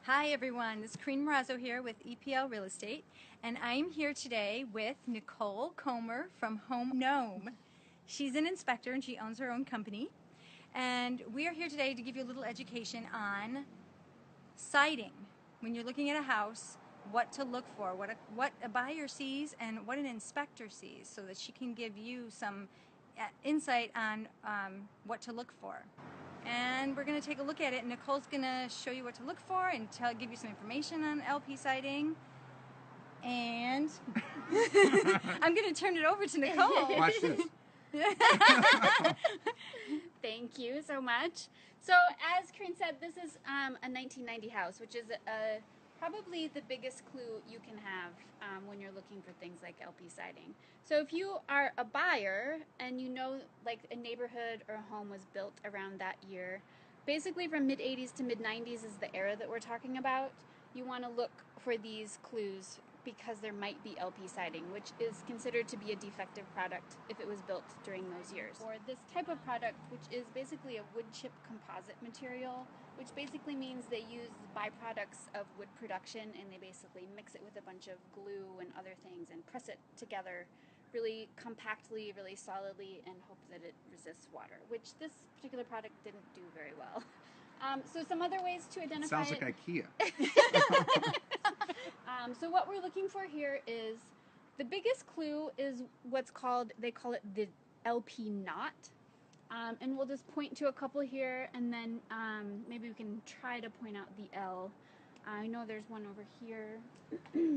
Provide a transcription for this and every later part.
Hi everyone, this is Corrine Marrazzo here with EPL Real Estate, and I'm here today with Nicole Comer from Home Gnome. She's an inspector and she owns her own company, and we are here today to give you a little education on siding. When you're looking at a house, what to look for, what a buyer sees and what an inspector sees, so that she can give you some insight on what to look for. And we're going to take a look at it, and Nicole's going to show you what to look for and give you some information on LP siding. And I'm going to turn it over to Nicole. Watch this. Thank you so much. So as Corrine said, this is a 1990 house, which is probably the biggest clue you can have when you're looking for things like LP siding. So if you are a buyer and you know like a neighborhood or a home was built around that year, basically from mid-80s to mid-90s is the era that we're talking about, you want to look for these clues because there might be LP siding, which is considered to be a defective product if it was built during those years. Or this type of product, which is basically a wood chip composite material, which basically means they use byproducts of wood production and they basically mix it with a bunch of glue and other things and press it together really compactly, really solidly, and hope that it resists water, which this particular product didn't do very well. So some other ways to identify Sounds like IKEA. So what we're looking for here is, the biggest clue is what's called, they call it the LP knot. And we'll just point to a couple here, and then maybe we can try to point out the L. I know there's one over here. Where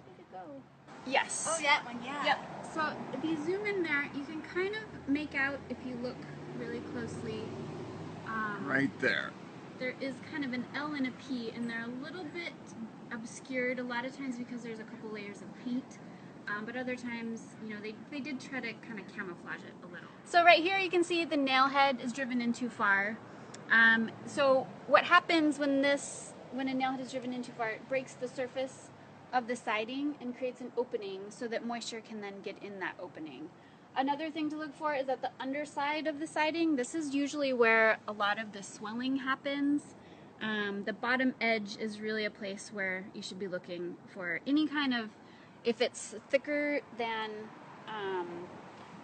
did it go? Yes. Oh, that one, yeah. Yep. So if you zoom in there, you can kind of make out, if you look really closely, Right there. there is kind of an L and a P, and they're a little bit obscured a lot of times because there's a couple layers of paint. But other times, you know, they did try to kind of camouflage it a little. So right here you can see the nail head is driven in too far. So what happens when a nail head is driven in too far, it breaks the surface of the siding and creates an opening so that moisture can then get in that opening. Another thing to look for is at the underside of the siding. This is usually where a lot of the swelling happens. The bottom edge is really a place where you should be looking for any kind of, if it's thicker than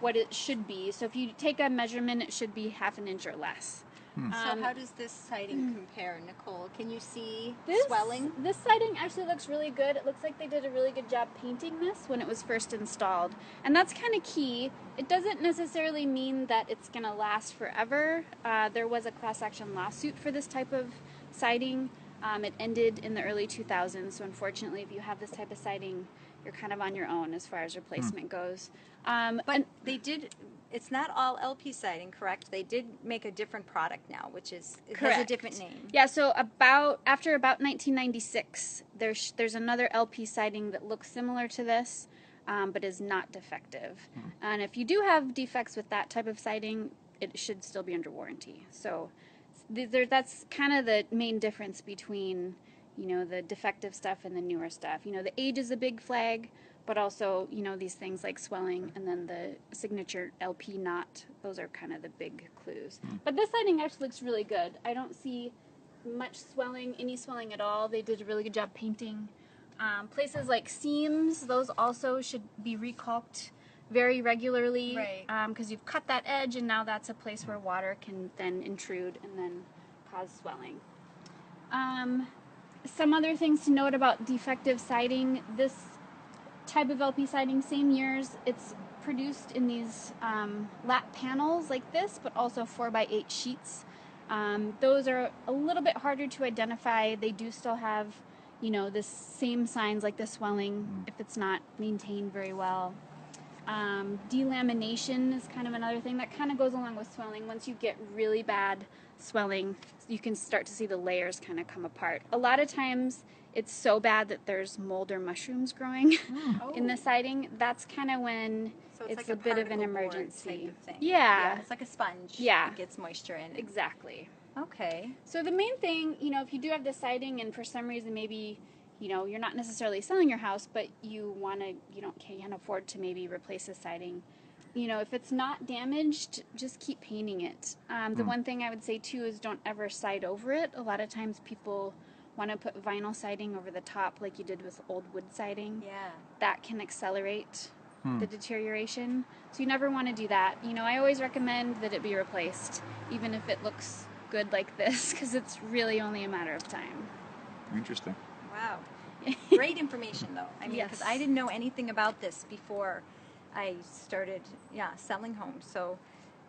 what it should be. So if you take a measurement, it should be 1/2 inch or less. So how does this siding compare, Nicole? Can you see This swelling? This siding actually looks really good. It looks like they did a really good job painting this when it was first installed. And that's kind of key. It doesn't necessarily mean that it's going to last forever. There was a class action lawsuit for this type of siding. It ended in the early 2000s, so unfortunately if you have this type of siding, you're kind of on your own as far as replacement goes. But they did, it's not all LP siding, correct? They did make a different product now, which is, it has a different name. Yeah, so after about 1996, there's another LP siding that looks similar to this, but is not defective. And if you do have defects with that type of siding, it should still be under warranty. So that's kind of the main difference between, you know, the defective stuff and the newer stuff. You know, the age is a big flag, but also, you know, these things like swelling and then the signature LP knot, those are kind of the big clues. But this siding actually looks really good. I don't see much swelling, any swelling at all. They did a really good job painting. Places like seams, those also should be recalked very regularly, Right. Because you've cut that edge and now that's a place where water can then intrude and then cause swelling. Some other things to note about defective siding: this type of LP siding, same years, it's produced in these lap panels like this, but also 4x8 sheets. Those are a little bit harder to identify. They do still have, you know, the same signs like the swelling if it's not maintained very well. Delamination is kind of another thing that kind of goes along with swelling. Once you get really bad swelling, you can start to see the layers kind of come apart. A lot of times it's so bad that there's mold or mushrooms growing in the siding. That's kind of when So it's like a bit of an particle board emergency. type of thing. Yeah. It's like a sponge. Yeah. It gets moisture in. Exactly. Okay. So the main thing, you know, if you do have the siding and for some reason maybe, you know, you're not necessarily selling your house, but you want to, you can't afford to maybe replace the siding, you know, if it's not damaged, just keep painting it. The one thing I would say too is don't ever side over it. A lot of times people want to put vinyl siding over the top like you did with old wood siding. Yeah. That can accelerate the deterioration. So you never want to do that. You know, I always recommend that it be replaced, even if it looks good like this, because it's really only a matter of time. Interesting. Wow. Great information, though. I mean, because Yes. I didn't know anything about this before I started, selling homes. So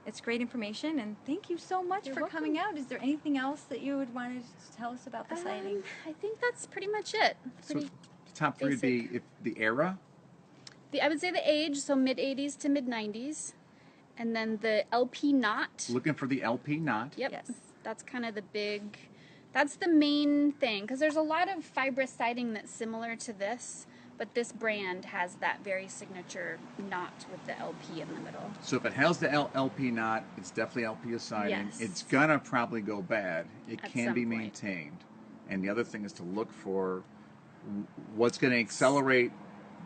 it's great information, and thank you so much You're for welcome. coming out. Is there anything else that you would want to tell us about the siding? I think that's pretty much it. So Pretty, the top three would be if the era. I would say the age, so mid 80s to mid 90s, and then the LP knot. Looking for the LP knot. Yep, Yes. that's kind of the big. That's the main thing, because there's a lot of fibrous siding that's similar to this, but this brand has that very signature knot with the LP in the middle. So if it has the LP knot, it's definitely LP siding. Yes. It's gonna probably go bad. It At can some be point. maintained. And the other thing is to look for what's going to accelerate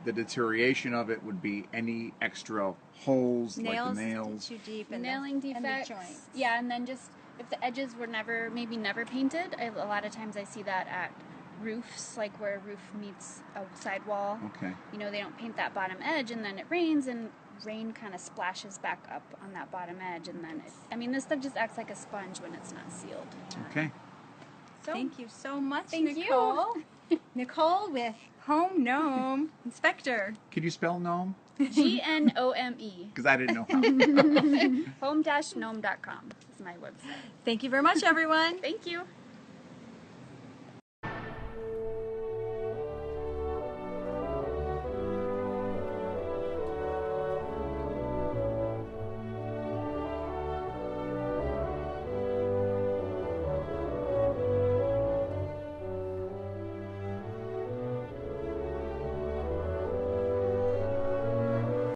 the deterioration of it would be any extra holes, like the nails. too deep, and Nailing the, defects. and the joints. Yeah, and then just if the edges were never painted, a lot of times I see that at roofs, like where a roof meets a sidewall. Okay. You know, they don't paint that bottom edge, and then it rains, and rain kind of splashes back up on that bottom edge, and then this stuff just acts like a sponge when it's not sealed. Okay. So, Thank you so much, Thank you. Nicole. Nicole with Home Gnome Inspector. Could you spell gnome? GNOME. Because I didn't know how. Home-gnome.com is my website. Thank you very much, everyone. Thank you.